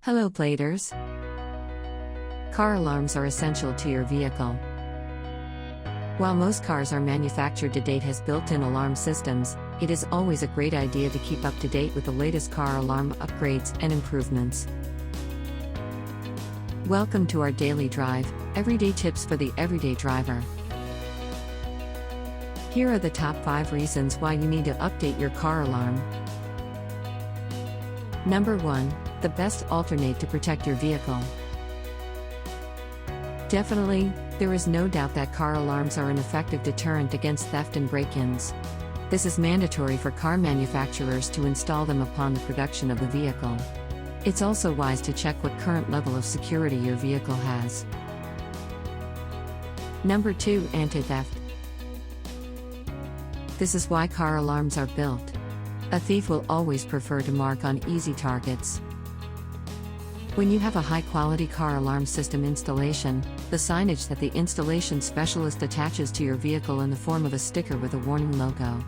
Hello Bladers! Car alarms are essential to your vehicle. While most cars are manufactured to date has built-in alarm systems, it is always a great idea to keep up to date with the latest car alarm upgrades and improvements. Welcome to our daily drive, everyday tips for the everyday driver. Here are the top 5 reasons why you need to update your car alarm. Number 1. The best alternate to protect your vehicle. Definitely, there is no doubt that car alarms are an effective deterrent against theft and break-ins. This is mandatory for car manufacturers to install them upon the production of the vehicle. It's also wise to check what current level of security your vehicle has. Number 2. Antitheft. This is why car alarms are built. A thief will always prefer to mark on easy targets. When you have a high-quality car alarm system installation, the signage that the installation specialist attaches to your vehicle in the form of a sticker with a warning logo.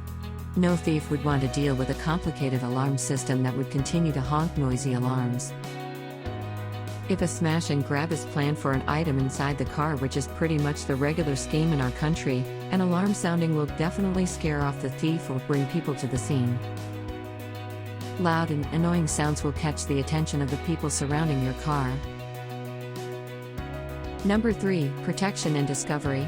No thief would want to deal with a complicated alarm system that would continue to honk noisy alarms. If a smash and grab is planned for an item inside the car, which is pretty much the regular scheme in our country, an alarm sounding will definitely scare off the thief or bring people to the scene. Loud and annoying sounds will catch the attention of the people surrounding your car. Number 3. Protection and discovery.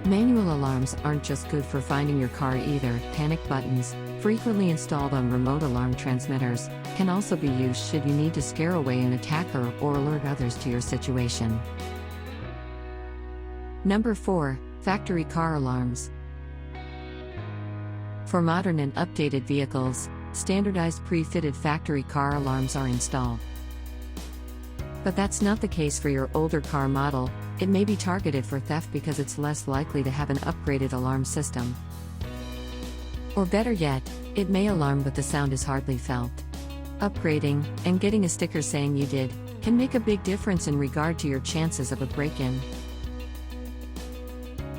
Manual alarms aren't just good for finding your car either. Panic buttons, frequently installed on remote alarm transmitters, can also be used should you need to scare away an attacker or alert others to your situation. Number 4. Factory car alarms. For modern and updated vehicles, standardized pre-fitted factory car alarms are installed. But that's not the case for your older car model. It may be targeted for theft because it's less likely to have an upgraded alarm system. Or better yet, it may alarm but the sound is hardly felt. Upgrading, and getting a sticker saying you did, can make a big difference in regard to your chances of a break-in.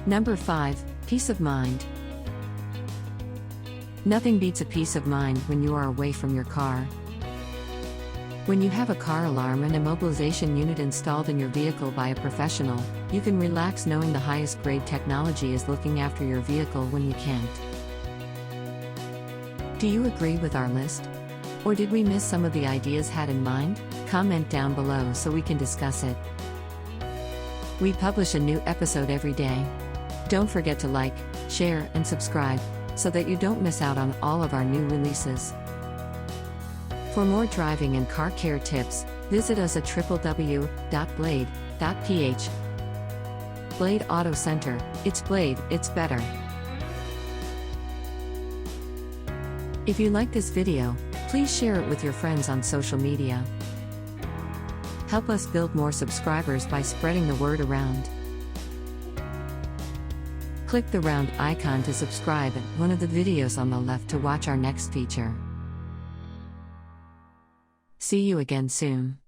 Number 5. Peace of mind. Nothing beats a peace of mind when you are away from your car. When you have a car alarm and immobilization unit installed in your vehicle by a professional, you can relax knowing the highest grade technology is looking after your vehicle when you can't. Do you agree with our list? Or did we miss some of the ideas had in mind? Comment down below so we can discuss it. We publish a new episode every day. Don't forget to like, share, and subscribe, so that you don't miss out on all of our new releases. For more driving and car care tips, visit us at www.blade.ph. Blade Auto Center, it's Blade, it's better. If you like this video, please share it with your friends on social media. Help us build more subscribers by spreading the word around. Click the round icon to subscribe and one of the videos on the left to watch our next feature. See you again soon.